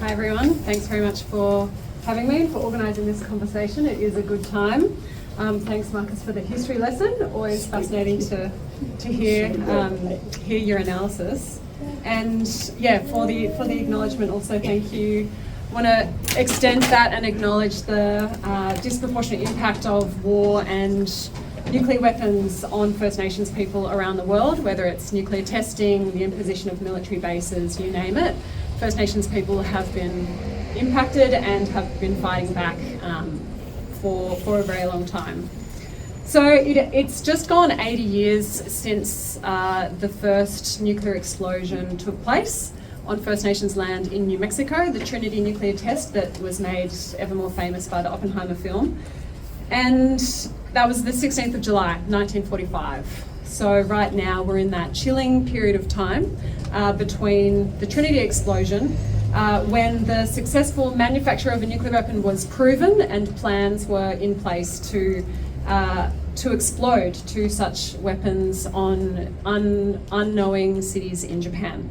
Hi everyone, thanks very much for having me and for organising this conversation. It is a good time. Thanks Marcus for the history lesson, always fascinating to hear your analysis. And yeah, for the acknowledgement also, thank you. I want to extend that and acknowledge the disproportionate impact of war and nuclear weapons on First Nations people around the world, whether it's nuclear testing, the imposition of military bases, you name it. First Nations people have been impacted and have been fighting back for a very long time. So it's just gone 80 years since the first nuclear explosion took place on First Nations land in New Mexico, the Trinity nuclear test that was made ever more famous by the Oppenheimer film. And that was the 16th of July, 1945. So right now we're in that chilling period of time between the Trinity explosion, when the successful manufacture of a nuclear weapon was proven and plans were in place to explode two such weapons on unknowing cities in Japan.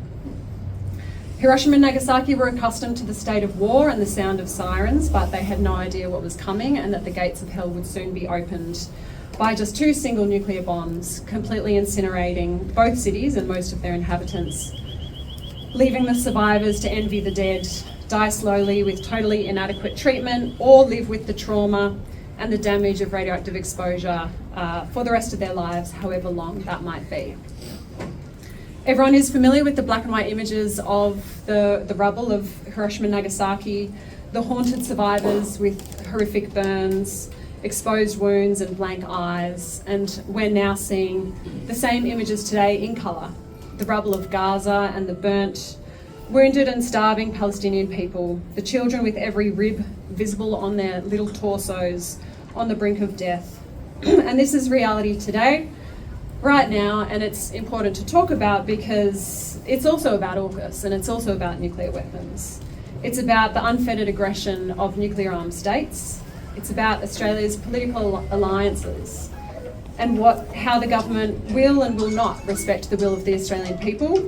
Hiroshima and Nagasaki were accustomed to the state of war and the sound of sirens, but they had no idea what was coming and that the gates of hell would soon be opened by just two single nuclear bombs, completely incinerating both cities and most of their inhabitants, leaving the survivors to envy the dead, die slowly with totally inadequate treatment, or live with the trauma and the damage of radioactive exposure for the rest of their lives, however long that might be. Everyone is familiar with the black and white images of the rubble of Hiroshima and Nagasaki, the haunted survivors with horrific burns, exposed wounds and blank eyes, and we're now seeing the same images today in colour. The rubble of Gaza and the burnt, wounded and starving Palestinian people, the children with every rib visible on their little torsos on the brink of death. And this is reality today, right now, and it's important to talk about because it's also about AUKUS and it's also about nuclear weapons. It's about the unfettered aggression of nuclear armed states. It's about Australia's political alliances and how the government will and will not respect the will of the Australian people,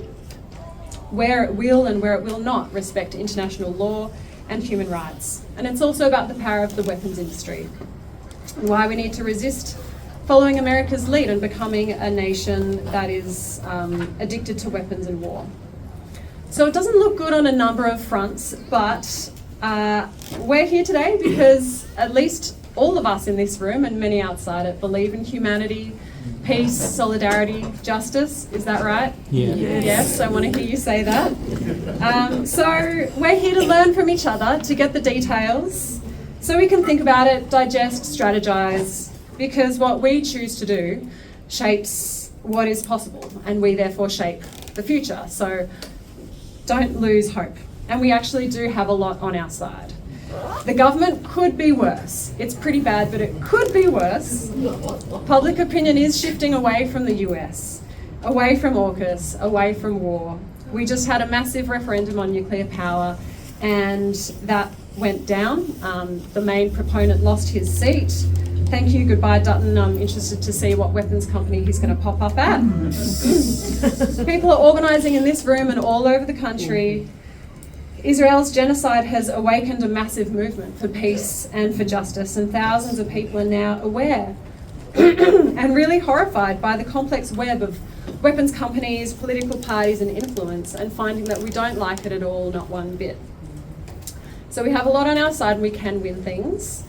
where it will and where it will not respect international law and human rights. And it's also about the power of the weapons industry and why we need to resist following America's lead and becoming a nation that is addicted to weapons and war. So it doesn't look good on a number of fronts, but we're here today because at least all of us in this room and many outside it believe in humanity, peace, solidarity, justice. Is that right? Yeah. Yes, I want to hear you say that. So we're here to learn from each other, to get the details, so we can think about it, digest, strategize, because what we choose to do shapes what is possible, and we therefore shape the future. So don't lose hope. And we actually do have a lot on our side. The government could be worse. It's pretty bad, but it could be worse. Public opinion is shifting away from the US, away from AUKUS, away from war. We just had a massive referendum on nuclear power, and that went down. The main proponent lost his seat. Thank you, goodbye Dutton. I'm interested to see what weapons company he's going to pop up at. People are organising in this room and all over the country. Israel's genocide has awakened a massive movement for peace and for justice, and thousands of people are now aware and really horrified by the complex web of weapons companies, political parties and influence, and finding that we don't like it at all, not one bit. So we have a lot on our side and we can win things.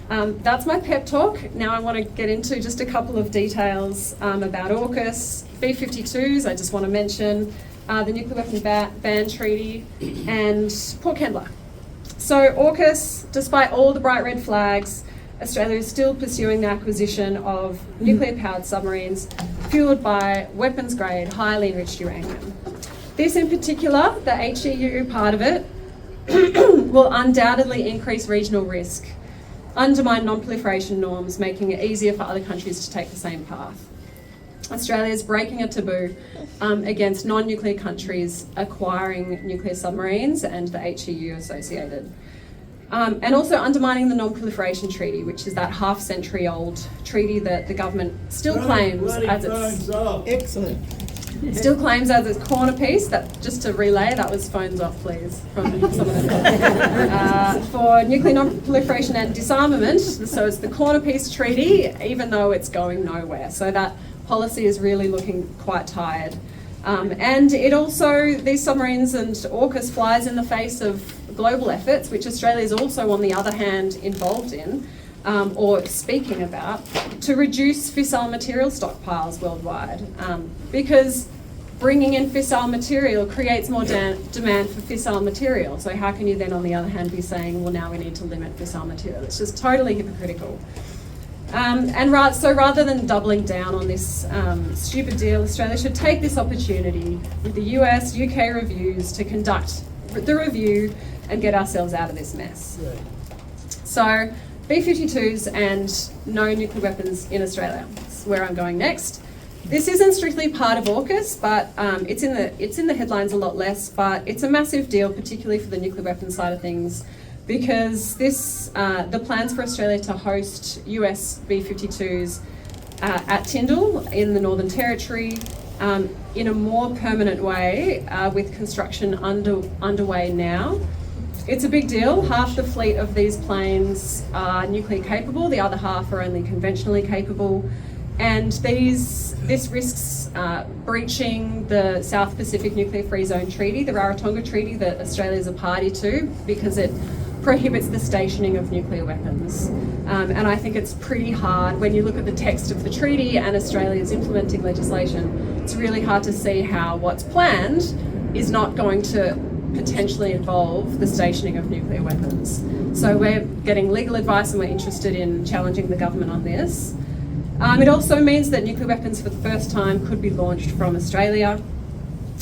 That's my pep talk. Now I want to get into just a couple of details about AUKUS, B-52s, I just want to mention, the Nuclear Weapon Ban Treaty, and Port Kembla. So AUKUS, despite all the bright red flags, Australia is still pursuing the acquisition of nuclear-powered submarines fueled by weapons-grade, highly enriched uranium. This in particular, the HEU part of it, will undoubtedly increase regional risk, undermine non-proliferation norms, making it easier for other countries to take the same path. Australia is breaking a taboo against non-nuclear countries acquiring nuclear submarines and the HEU associated. And also undermining the Non-Proliferation Treaty, which is that half-century-old treaty that the government still claims as its... Excellent. Still claims as its corner piece, that just to relay, that was phones off please from someone for nuclear non-proliferation and disarmament. So it's the corner piece treaty, even though it's going nowhere. So that policy is really looking quite tired. And it also, these submarines and AUKUS flies in the face of global efforts, which Australia is also on the other hand involved in, or speaking about, to reduce fissile material stockpiles worldwide. Because bringing in fissile material creates more demand for fissile material. So how can you then on the other hand be saying, well now we need to limit fissile material? It's just totally hypocritical. So rather than doubling down on this stupid deal, Australia should take this opportunity with the US, UK reviews to conduct the review and get ourselves out of this mess. Right. So B-52s and no nuclear weapons in Australia. That's where I'm going next. This isn't strictly part of AUKUS, but it's in the headlines a lot less, but it's a massive deal, particularly for the nuclear weapons side of things, because the plans for Australia to host US B-52s at Tyndall in the Northern Territory in a more permanent way, with construction underway now. It's a big deal. Half the fleet of these planes are nuclear capable, the other half are only conventionally capable, and this risks breaching the South Pacific Nuclear Free Zone Treaty, the Rarotonga Treaty that Australia is a party to, because it prohibits the stationing of nuclear weapons. And I think it's pretty hard, when you look at the text of the treaty and Australia's implementing legislation, it's really hard to see how what's planned is not going to potentially involve the stationing of nuclear weapons. So we're getting legal advice and we're interested in challenging the government on this. It also means that nuclear weapons for the first time could be launched from Australia.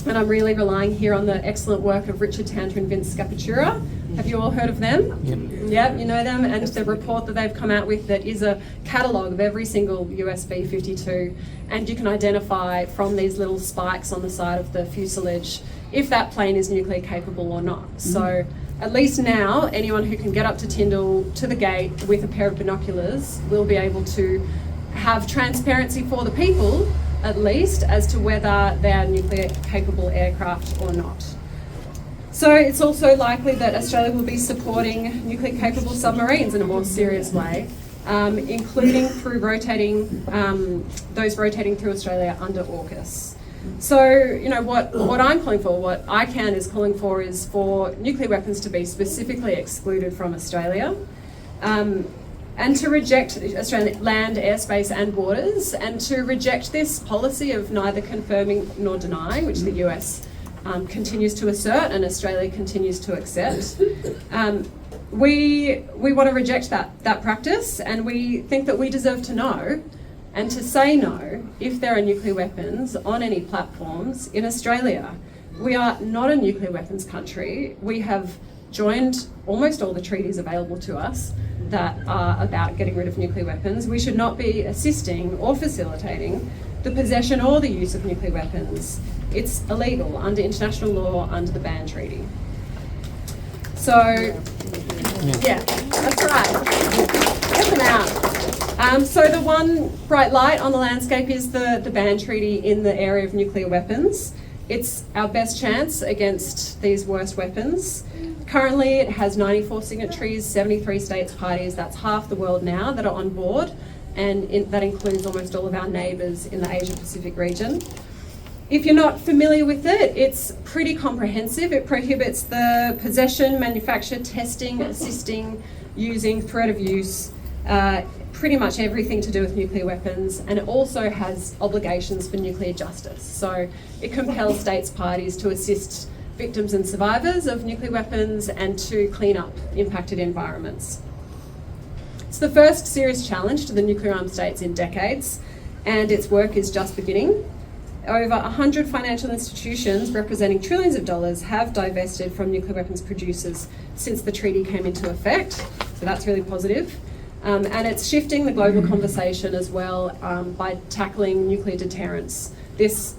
And I'm really relying here on the excellent work of Richard Tanter and Vince Scapatura. Have you all heard of them? Yep, you know them, and the report that they've come out with that is a catalogue of every single US B-52, and you can identify from these little spikes on the side of the fuselage if that plane is nuclear capable or not. So at least now, anyone who can get up to Tyndall to the gate with a pair of binoculars will be able to have transparency for the people, at least, as to whether they're nuclear capable aircraft or not. So it's also likely that Australia will be supporting nuclear capable submarines in a more serious way, including through those rotating through Australia under AUKUS. So, you know, what I'm calling for, what ICANN is calling for, is for nuclear weapons to be specifically excluded from Australia, and to reject Australian land, airspace and waters, and to reject this policy of neither confirming nor denying, which the US continues to assert and Australia continues to accept. We want to reject that practice, and we think that we deserve to know and to say no if there are nuclear weapons on any platforms in Australia. We are not a nuclear weapons country. We have joined almost all the treaties available to us that are about getting rid of nuclear weapons. We should not be assisting or facilitating the possession or the use of nuclear weapons. It's illegal under international law, under the ban treaty. So, yeah, that's right. Get them out. So the one bright light on the landscape is the ban treaty in the area of nuclear weapons. It's our best chance against these worst weapons. Currently, it has 94 signatories, 73 states parties. That's half the world now that are on board, and that includes almost all of our neighbours in the Asia-Pacific region. If you're not familiar with it, it's pretty comprehensive. It prohibits the possession, manufacture, testing, assisting, using, threat of use, pretty much everything to do with nuclear weapons, and it also has obligations for nuclear justice. So it compels states parties to assist victims and survivors of nuclear weapons and to clean up impacted environments. It's the first serious challenge to the nuclear armed states in decades, and its work is just beginning. Over 100 financial institutions representing trillions of dollars have divested from nuclear weapons producers since the treaty came into effect, so that's really positive. And it's shifting the global conversation as well by tackling nuclear deterrence. This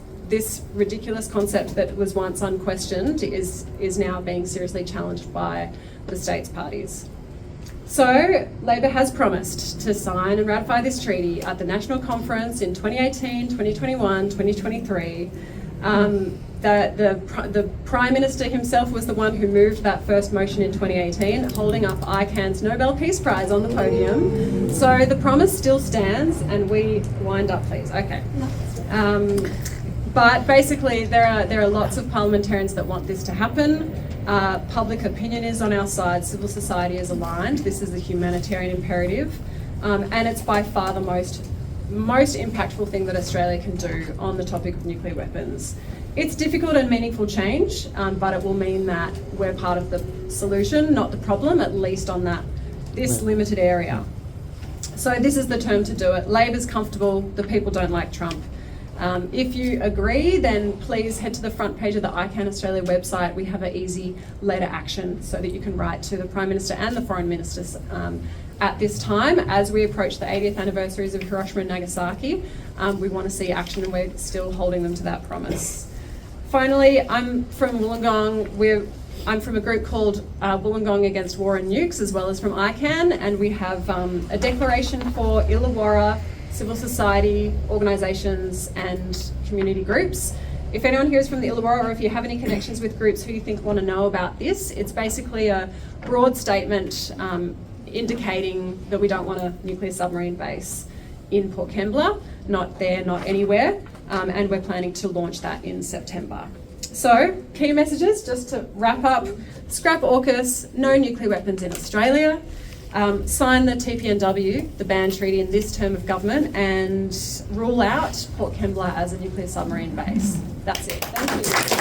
ridiculous concept that was once unquestioned is now being seriously challenged by the states parties. So Labor has promised to sign and ratify this treaty at the National Conference in 2018, 2021, 2023. The Prime Minister himself was the one who moved that first motion in 2018, holding up ICANN's Nobel Peace Prize on the podium. So the promise still stands, and we wind up, please. Okay. But basically, there are lots of parliamentarians that want this to happen. Public opinion is on our side. Civil society is aligned. This is a humanitarian imperative, and it's by far the most impactful thing that Australia can do on the topic of nuclear weapons. It's difficult and meaningful change, but it will mean that we're part of the solution, not the problem, at least on this limited area. So this is the term to do it. Labor's comfortable, the people don't like Trump. If you agree, then please head to the front page of the ICANN Australia website. We have an easy letter action so that you can write to the Prime Minister and the Foreign Ministers at this time. As we approach the 80th anniversaries of Hiroshima and Nagasaki, we want to see action, and we're still holding them to that promise. Finally, I'm from Wollongong. I'm from a group called Wollongong Against War and Nukes, as well as from ICANN, and we have a declaration for Illawarra civil society organisations and community groups. If anyone here is from the Illawarra, or if you have any connections with groups who you think want to know about this, it's basically a broad statement indicating that we don't want a nuclear submarine base in Port Kembla, not there, not anywhere, and we're planning to launch that in September. So, key messages, just to wrap up: scrap AUKUS, no nuclear weapons in Australia, sign the TPNW, the ban treaty, in this term of government, and rule out Port Kembla as a nuclear submarine base. That's it. Thank you.